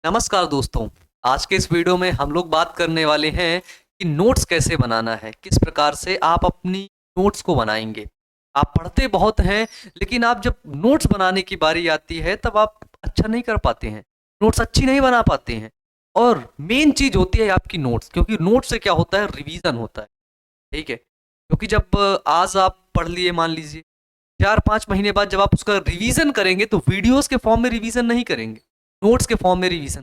नमस्कार दोस्तों। आज के इस वीडियो में हम लोग बात करने वाले हैं कि नोट्स कैसे बनाना है, किस प्रकार से आप अपनी नोट्स को बनाएंगे। आप पढ़ते बहुत हैं, लेकिन आप जब नोट्स बनाने की बारी आती है तब आप अच्छा नहीं कर पाते हैं, नोट्स अच्छी नहीं बना पाते हैं। और मेन चीज़ होती है आपकी नोट्स, क्योंकि नोट्स से क्या होता है, रिवीजन होता है। ठीक है, क्योंकि जब आज आप पढ़ लिए, मान लीजिए 4-5 महीने बाद जब आप उसका रिवीजन करेंगे तो वीडियोस के फॉर्म में रिवीजन नहीं करेंगे, नोट्स के फॉर्म में रिवीजन।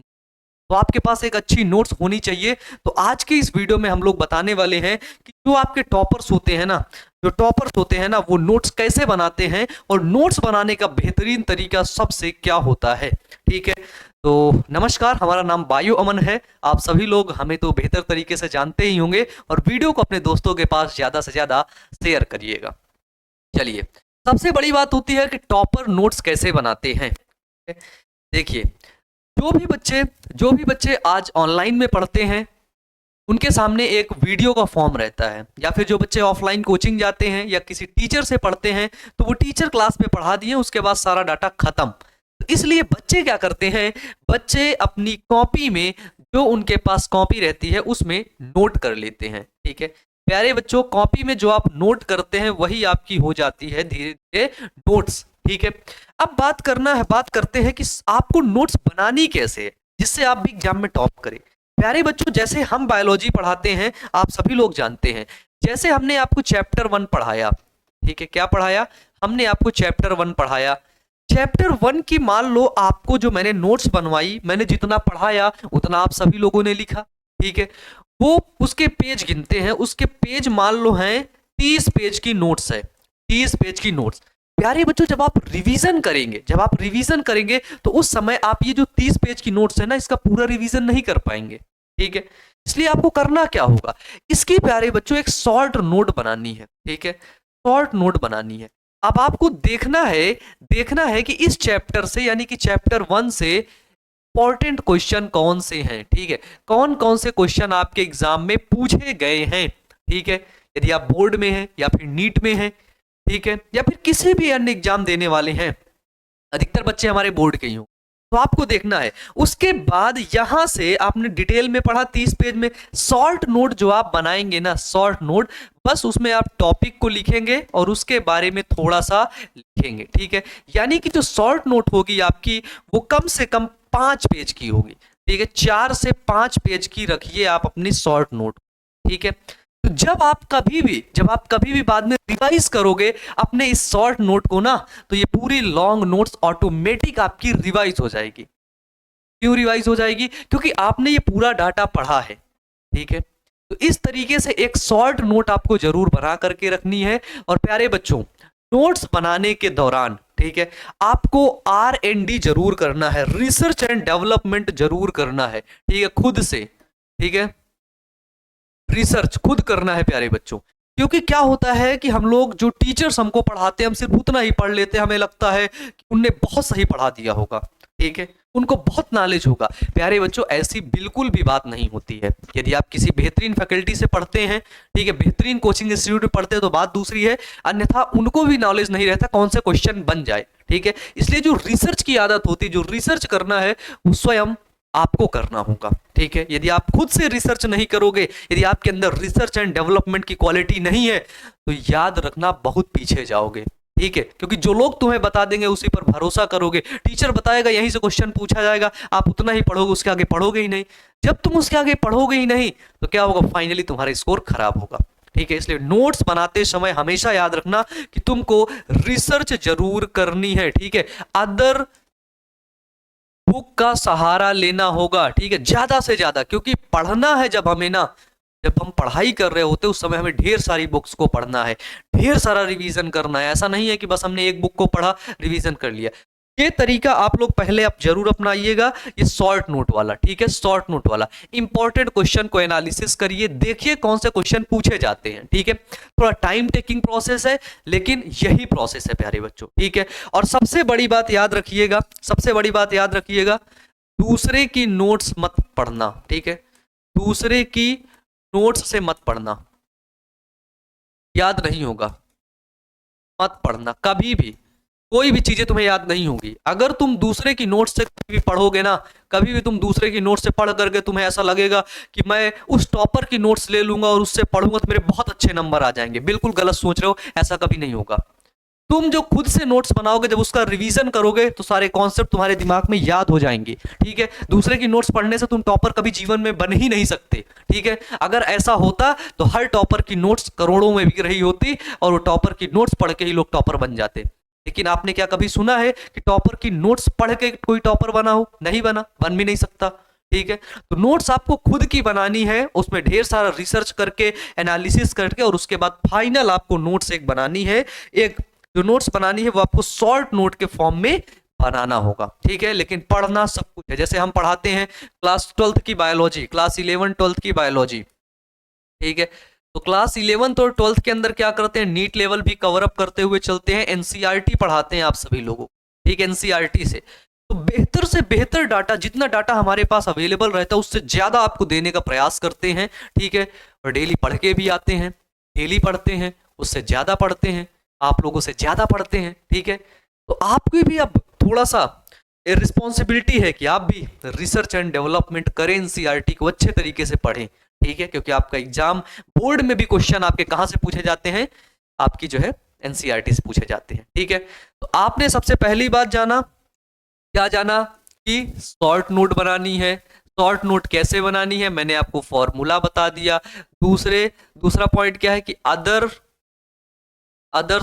तो आपके पास एक अच्छी नोट्स होनी चाहिए। तो आज के इस वीडियो में हम लोग बताने वाले हैं कि जो आपके टॉपर्स होते हैं ना, जो टॉपर्स होते हैं ना, वो नोट्स कैसे बनाते हैं और नोट्स बनाने का बेहतरीन तरीका सबसे क्या होता है। ठीक है, तो नमस्कार, हमारा नाम बायो अमन है। आप सभी लोग हमें तो बेहतर तरीके से जानते ही होंगे, और वीडियो को अपने दोस्तों के पास ज़्यादा से ज़्यादा शेयर करिएगा। चलिए, सबसे बड़ी बात होती है कि टॉपर नोट्स कैसे बनाते हैं। देखिए, जो भी बच्चे आज ऑनलाइन में पढ़ते हैं, उनके सामने एक वीडियो का फॉर्म रहता है, या फिर जो बच्चे ऑफलाइन कोचिंग जाते हैं या किसी टीचर से पढ़ते हैं, तो वो टीचर क्लास में पढ़ा दिए, उसके बाद सारा डाटा खत्म। तो इसलिए बच्चे क्या करते हैं, बच्चे अपनी कॉपी में, जो उनके पास कॉपी रहती है उसमें नोट कर लेते हैं। ठीक है प्यारे बच्चों, कॉपी में जो आप नोट करते हैं वही आपकी हो जाती है धीरे धीरे नोट्स। ठीक है, अब बात करते हैं कि आपको नोट्स बनानी कैसे है जिससे आप भी एग्जाम में टॉप करें। प्यारे बच्चों, जैसे हम बायोलॉजी पढ़ाते हैं, आप सभी लोग जानते हैं, जैसे हमने आपको चैप्टर 1 पढ़ाया। ठीक है, क्या पढ़ाया, हमने आपको चैप्टर 1 पढ़ाया। चैप्टर 1 की मान लो आपको जो मैंने नोट्स बनवाई, मैंने जितना पढ़ाया उतना आप सभी लोगों ने लिखा। ठीक है, वो उसके पेज गिनते हैं, उसके पेज मान लो हैं 30 पेज की नोट्स है, 30 पेज की नोट्स। प्यारे बच्चों, जब आप रिवीजन करेंगे तो उस समय आप ये जो 30 पेज की नोट्स है ना, इसका पूरा रिवीजन नहीं कर पाएंगे। ठीक है, इसलिए आपको करना क्या होगा, इसकी प्यारे बच्चों एक शॉर्ट नोट बनानी है। ठीक है, शॉर्ट नोट बनानी है। अब आपको देखना है कि इस चैप्टर से, यानी कि चैप्टर 1 से इंपॉर्टेंट क्वेश्चन कौन से हैं। ठीक है, कौन कौन से क्वेश्चन आपके एग्जाम में पूछे गए हैं। ठीक है, यदि आप बोर्ड में हैं या फिर नीट में हैं, ठीक है, या फिर किसी भी अन्य एग्जाम देने वाले हैं, अधिकतर बच्चे हमारे बोर्ड के ही हों, तो आपको देखना है। उसके बाद यहां से आपने डिटेल में पढ़ा 30 पेज में, शॉर्ट नोट जो आप बनाएंगे ना, शॉर्ट नोट, बस उसमें आप टॉपिक को लिखेंगे और उसके बारे में थोड़ा सा लिखेंगे। ठीक है, यानी कि जो शॉर्ट नोट होगी आपकी, वो कम से कम 5 पेज की होगी। ठीक है, 4 से 5 पेज की रखिए आप अपनी शॉर्ट नोट। ठीक है, तो जब आप कभी भी बाद में रिवाइज करोगे अपने इस शॉर्ट नोट को ना, तो ये पूरी लॉन्ग नोट्स ऑटोमेटिक आपकी रिवाइज हो जाएगी। क्यों रिवाइज हो जाएगी, क्योंकि आपने ये पूरा डाटा पढ़ा है। ठीक है, तो इस तरीके से एक शॉर्ट नोट आपको जरूर बना करके रखनी है। और प्यारे बच्चों, नोट्स बनाने के दौरान, ठीक है, आपको R&D जरूर करना है, रिसर्च एंड डेवलपमेंट जरूर करना है। ठीक है, खुद से। ठीक है, रिसर्च खुद करना है प्यारे बच्चों। क्योंकि क्या होता है कि हम लोग, जो टीचर्स हमको पढ़ाते हैं, हम सिर्फ उतना ही पढ़ लेते हैं, हमें लगता है कि उनने बहुत सही पढ़ा दिया होगा। ठीक है, उनको बहुत नॉलेज होगा। प्यारे बच्चों, ऐसी बिल्कुल भी बात नहीं होती है। यदि आप किसी बेहतरीन फैकल्टी से पढ़ते हैं, ठीक है, बेहतरीन कोचिंग इंस्टीट्यूट में पढ़ते हैं, तो बात दूसरी है, अन्यथा उनको भी नॉलेज नहीं रहता कौन से क्वेश्चन बन जाए। ठीक है, इसलिए जो रिसर्च की आदत होती है, जो रिसर्च करना है, वो स्वयं आपको करना होगा। ठीक है, यदि आप खुद से रिसर्च नहीं करोगे, यदि आपके अंदर रिसर्च एंड डेवलपमेंट की क्वालिटी नहीं है, तो याद रखना बहुत पीछे जाओगे। ठीक है, क्योंकि जो लोग तुम्हें बता देंगे उसी पर भरोसा करोगे। टीचर बताएगा यहीं से क्वेश्चन पूछा जाएगा, आप उतना ही पढ़ोगे, उसके आगे पढ़ोगे ही नहीं। जब तुम उसके आगे पढ़ोगे ही नहीं, तो क्या होगा, फाइनली तुम्हारा स्कोर खराब होगा। ठीक है, इसलिए नोट्स बनाते समय हमेशा याद रखना कि तुमको रिसर्च जरूर करनी है। ठीक है, अदर बुक का सहारा लेना होगा। ठीक है, ज्यादा से ज्यादा, क्योंकि पढ़ना है जब हमें ना, जब हम पढ़ाई कर रहे होते हैं उस समय हमें ढेर सारी बुक्स को पढ़ना है, ढेर सारा रिवीजन करना है। ऐसा नहीं है कि बस हमने एक बुक को पढ़ा, रिवीजन कर लिया। ये तरीका आप लोग पहले आप जरूर अपनाइएगा, ये शॉर्ट नोट वाला। ठीक है, शॉर्ट नोट वाला, इंपॉर्टेंट क्वेश्चन को एनालिसिस करिए, देखिए कौन से क्वेश्चन पूछे जाते हैं। ठीक है, थोड़ा टाइम टेकिंग प्रोसेस है, लेकिन यही प्रोसेस है प्यारे बच्चों। ठीक है, और सबसे बड़ी बात याद रखिएगा, सबसे बड़ी बात याद रखिएगा, दूसरे की नोट्स मत पढ़ना। ठीक है, दूसरे की नोट्स से मत पढ़ना, याद नहीं होगा, मत पढ़ना कभी भी। कोई भी चीजें तुम्हें याद नहीं होगी। अगर तुम दूसरे की नोट से कभी भी पढ़ोगे ना, कभी भी तुम दूसरे की नोट से पढ़ करके तुम्हें ऐसा लगेगा कि मैं उस टॉपर की नोट्स ले लूंगा और उससे पढ़ूंगा तो मेरे बहुत अच्छे नंबर आ जाएंगे, बिल्कुल गलत सोच रहे हो, ऐसा कभी नहीं होगा। तुम जो खुद से नोट्स बनाओगे, जब उसका रिवीजन करोगे तो सारे कॉन्सेप्ट तुम्हारे दिमाग में याद हो जाएंगे, ठीक है। दूसरे की नोट्स पढ़ने से तुम टॉपर कभी जीवन में बन ही नहीं सकते, ठीक है। अगर ऐसा होता तो हर टॉपर की नोट्स करोड़ों में बिक रही होती और वो टॉपर की नोट्स पढ़ के ही लोग टॉपर बन जाते। लेकिन आपने क्या कभी सुना है कि टॉपर की नोट्स पढ़ के कोई टॉपर बना हो? नहीं बना, बन भी नहीं सकता, ठीक है। तो नोट्स आपको खुद की बनानी है, उसमें ढेर सारा रिसर्च करके, एनालिसिस करके, और उसके बाद फाइनल आपको नोट्स एक बनानी है। एक जो नोट्स बनानी है वो आपको शॉर्ट नोट के फॉर्म में बनाना होगा, ठीक है। लेकिन पढ़ना सब कुछ है। जैसे हम पढ़ाते हैं क्लास 12th की बायोलॉजी, क्लास 11 12th की बायोलॉजी, ठीक है। तो क्लास 11th और 12th के अंदर क्या करते हैं, नीट लेवल भी कवर अप करते हुए चलते हैं, एनसीईआरटी पढ़ाते हैं आप सभी लोगों, ठीक है। एनसीईआरटी से तो बेहतर से बेहतर डाटा, जितना डाटा हमारे पास अवेलेबल रहता है उससे ज्यादा आपको देने का प्रयास करते हैं, ठीक है। और डेली पढ़ के भी आते हैं, डेली पढ़ते हैं, उससे ज्यादा पढ़ते हैं, आप लोगों से ज्यादा पढ़ते हैं, ठीक है। तो आपकी भी अब थोड़ा सा रिस्पॉन्सिबिलिटी है कि आप भी रिसर्च एंड डेवलपमेंट करें, एनसीईआरटी को अच्छे तरीके से पढ़ें, ठीक है। क्योंकि आपका एग्जाम बोर्ड में भी क्वेश्चन आपके कहां से पूछे जाते हैं, आपकी जो है एनसीईआरटी से पूछे जाते हैं, ठीक है। तो आपने सबसे पहली बात जाना, क्या जाना कि शॉर्ट नोट बनानी है। शॉर्ट नोट कैसे बनानी है, मैंने आपको फॉर्मूला बता दिया। दूसरा पॉइंट क्या है कि अदर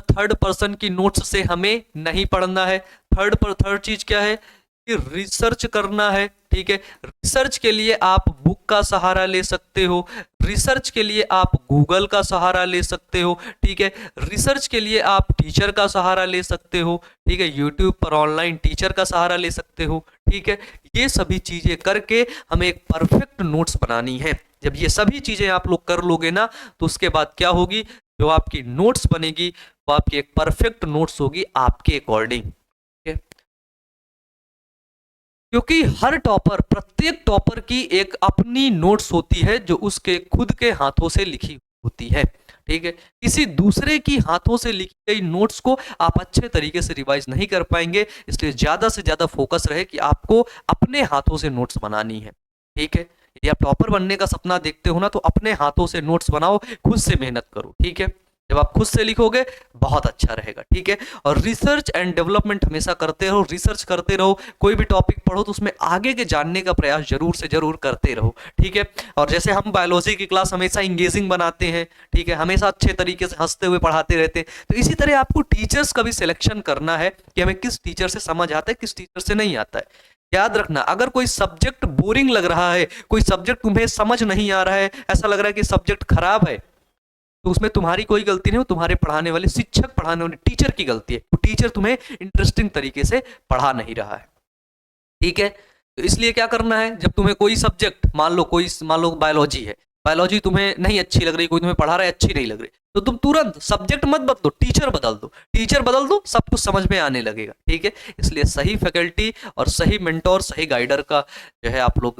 थर्ड पर्सन की नोट्स से हमें नहीं पढ़ना है। थर्ड चीज क्या है कि रिसर्च करना है, ठीक है। रिसर्च के लिए आप बुक का सहारा ले सकते हो, रिसर्च के लिए आप गूगल का सहारा ले सकते हो, ठीक है। रिसर्च के लिए आप टीचर का सहारा ले सकते हो, ठीक है। यूट्यूब पर ऑनलाइन टीचर का सहारा ले सकते हो, ठीक है। ये सभी चीजें करके हमें एक परफेक्ट नोट्स बनानी है। जब ये सभी चीजें आप लोग कर लोगे ना, तो उसके बाद क्या होगी, जो आपकी नोट्स बनेगी वो आपकी एक परफेक्ट नोट्स होगी आपके अकॉर्डिंग, ठीक है। क्योंकि हर टॉपर, प्रत्येक टॉपर की एक अपनी नोट्स होती है जो उसके खुद के हाथों से लिखी होती है, ठीक है। किसी दूसरे की हाथों से लिखी गई नोट्स को आप अच्छे तरीके से रिवाइज नहीं कर पाएंगे। इसलिए ज्यादा से ज्यादा फोकस रहे कि आपको अपने हाथों से नोट्स बनानी है, ठीक है। यदि आप टॉपर बनने का सपना देखते हो ना, तो अपने हाथों से नोट्स बनाओ, खुद से मेहनत करो, ठीक है। जब आप खुद से लिखोगे बहुत अच्छा रहेगा, ठीक है। और रिसर्च एंड डेवलपमेंट हमेशा करते रहो, रिसर्च करते रहो। कोई भी टॉपिक पढ़ो तो उसमें आगे के जानने का प्रयास जरूर से जरूर करते रहो, ठीक है। और जैसे हम बायोलॉजी की क्लास हमेशा इंगेजिंग बनाते हैं, ठीक है, हमेशा अच्छे तरीके से हंसते हुए पढ़ाते रहते हैं, तो इसी तरह आपको टीचर्स का भी सिलेक्शन करना है कि हमें किस टीचर से समझ आता है, किस टीचर से नहीं आता है। याद रखना, अगर कोई सब्जेक्ट बोरिंग लग रहा है, कोई सब्जेक्ट तुम्हें समझ नहीं आ रहा है, ऐसा लग रहा है कि सब्जेक्ट खराब है, तो उसमें तुम्हारी कोई गलती नहीं हो, तुम्हारे पढ़ाने वाले शिक्षक, पढ़ाने वाले टीचर की गलती है। तो टीचर तुम्हें इंटरेस्टिंग तरीके से पढ़ा नहीं रहा है, ठीक है। तो इसलिए क्या करना है, जब तुम्हें कोई सब्जेक्ट, मान लो बायोलॉजी है, बायोलॉजी तुम्हें नहीं अच्छी लग रही, कोई तुम्हें पढ़ा रहा है अच्छी नहीं लग रही, तो तुम तुरंत सब्जेक्ट मत बदलो, टीचर बदल दो, टीचर बदल दो, सब कुछ समझ में आने लगेगा, ठीक है। इसलिए सही फैकल्टी और सही मेंटोर, सही गाइडर का जो है आप लोग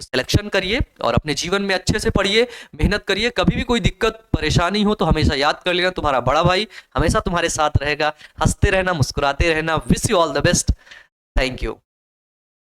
सिलेक्शन करिए और अपने जीवन में अच्छे से पढ़िए, मेहनत करिए। कभी भी कोई दिक्कत परेशानी हो तो हमेशा याद कर लेना, तुम्हारा बड़ा भाई हमेशा तुम्हारे साथ रहेगा। हंसते रहना, मुस्कुराते रहना। Wish you all the best. Thank you.